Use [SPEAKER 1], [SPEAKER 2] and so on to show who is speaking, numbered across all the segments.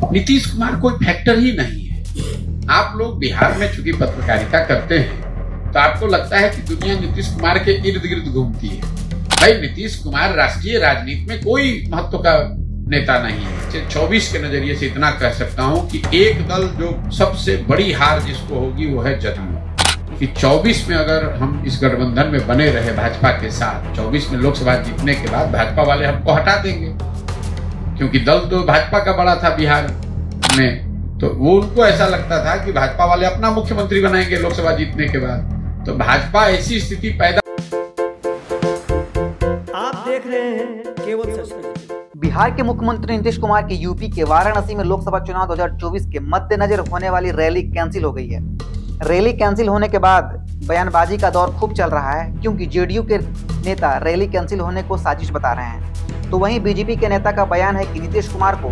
[SPEAKER 1] नीतीश कुमार कोई फैक्टर ही नहीं है। आप लोग बिहार में चूंकि पत्रकारिता करते हैं तो आपको लगता है कि दुनिया नीतीश कुमार के इर्द गिर्द घूमती है। भाई नीतीश कुमार राष्ट्रीय राजनीति में कोई महत्व का नेता नहीं है। 24 के नजरिए से इतना कह सकता हूं कि एक दल जो सबसे बड़ी हार जिसको होगी वो है जदयू। कि 24 में अगर हम इस गठबंधन में बने रहे भाजपा के साथ, 24 में लोकसभा जीतने के बाद भाजपा वाले हमको हटा देंगे, क्योंकि दल तो भाजपा का बड़ा था बिहार में। तो वो उनको ऐसा लगता था कि भाजपा वाले अपना मुख्यमंत्री बनाएंगे लोकसभा जीतने के बाद। तो भाजपा ऐसी स्थिति पैदा।
[SPEAKER 2] आप देख रहे हैं केवल सच।
[SPEAKER 3] बिहार के मुख्यमंत्री नीतीश कुमार की यूपी के वाराणसी में लोकसभा चुनाव 2024 के मद्देनजर होने वाली रैली कैंसिल हो गई है। रैली कैंसिल होने के बाद बयानबाजी का दौर खूब चल रहा है, क्योंकि जेडीयू के नेता रैली कैंसिल होने को साजिश बता रहे हैं। तो वहीं बीजेपी के नेता का बयान है कि नीतीश कुमार को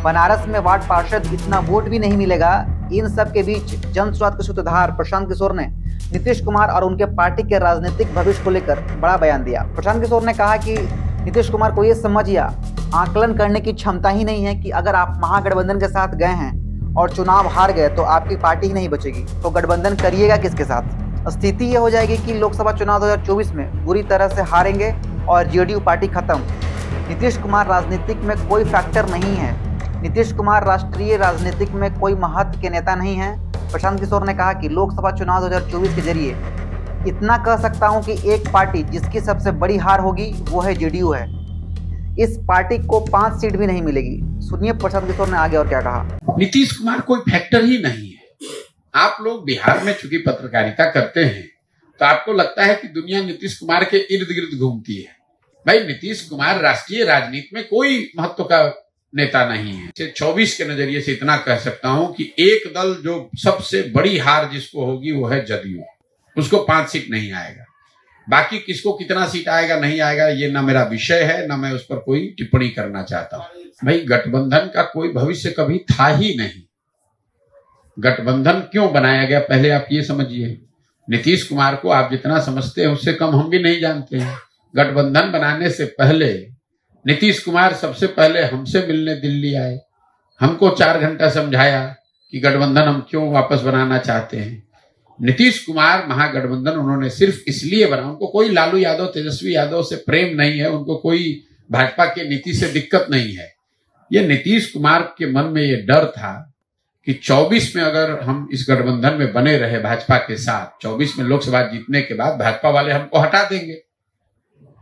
[SPEAKER 3] बनारस में वार्ड पार्षद इतना वोट भी नहीं मिलेगा। इन सब के बीच जन स्वास्थ्य के सूत्रधार प्रशांत किशोर ने नीतीश कुमार और उनके पार्टी के राजनीतिक भविष्य को लेकर बड़ा बयान दिया। प्रशांत किशोर ने कहा कि नीतीश कुमार को ये समझ या आकलन करने की क्षमता ही नहीं है कि अगर आप महागठबंधन के साथ गए हैं और चुनाव हार गए तो आपकी पार्टी ही नहीं बचेगी, तो गठबंधन करिएगा किसके साथ। स्थिति ये हो जाएगी कि लोकसभा चुनाव 2024 में बुरी तरह से हारेंगे और जेडीयू पार्टी खत्म। नीतीश कुमार राजनीतिक में कोई फैक्टर नहीं है। नीतीश कुमार राष्ट्रीय राजनीतिक में कोई महत्व के नेता नहीं है। प्रशांत किशोर ने कहा कि लोकसभा चुनाव 2024 के जरिए इतना कह सकता हूं कि एक पार्टी जिसकी सबसे बड़ी हार होगी वो है जेडीयू है। इस पार्टी को 5 सीट भी नहीं मिलेगी। सुनिए प्रशांत किशोर ने आगे और क्या कहा।
[SPEAKER 1] नीतीश कुमार कोई फैक्टर ही नहीं है। आप लोग बिहार में चूंकि पत्रकारिता करते हैं तो आपको लगता है कि दुनिया नीतीश कुमार के इर्द गिर्द घूमती है। भाई नीतीश कुमार राष्ट्रीय राजनीति में कोई महत्व का नेता नहीं है। 24 के नजरिए से इतना कह सकता हूं कि एक दल जो सबसे बड़ी हार जिसको होगी वो है जदयू। उसको 5 सीट नहीं आएगा। बाकी किसको कितना सीट आएगा नहीं आएगा ये ना मेरा विषय है, ना मैं उस पर कोई टिप्पणी करना चाहता हूं। भाई गठबंधन का कोई भविष्य कभी था ही नहीं। गठबंधन क्यों बनाया गया पहले आप ये समझिए। नीतीश कुमार को आप जितना समझते हैं उससे कम हम भी नहीं जानते हैं। गठबंधन बनाने से पहले नीतीश कुमार सबसे पहले हमसे मिलने दिल्ली आए, हमको 4 घंटा समझाया कि गठबंधन हम क्यों वापस बनाना चाहते हैं। नीतीश कुमार महागठबंधन उन्होंने सिर्फ इसलिए बना, उनको कोई लालू यादव तेजस्वी यादव से प्रेम नहीं है, उनको कोई भाजपा की नीति से दिक्कत नहीं है। ये नीतीश कुमार के मन में ये डर था कि 24 में अगर हम इस गठबंधन में बने रहे भाजपा के साथ, 24 में लोकसभा जीतने के बाद भाजपा वाले हमको हटा देंगे,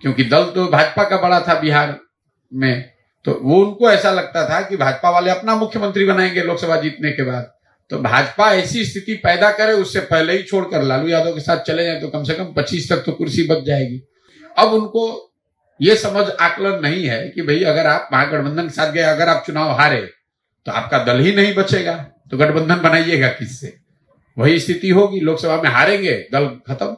[SPEAKER 1] क्योंकि दल तो भाजपा का बड़ा था बिहार में। तो वो उनको ऐसा लगता था कि भाजपा वाले अपना मुख्यमंत्री बनाएंगे लोकसभा जीतने के बाद। तो भाजपा ऐसी स्थिति पैदा करे उससे पहले ही छोड़कर लालू यादव के साथ चले जाए तो कम से कम 25 तक तो कुर्सी बच जाएगी। अब उनको ये समझ आकलन नहीं है कि भाई अगर आप महागठबंधन के साथ गए, अगर आप चुनाव हारे तो आपका दल ही नहीं बचेगा, तो गठबंधन बनाइएगा किससे। वही स्थिति होगी, लोकसभा में हारेंगे, दल खत्म।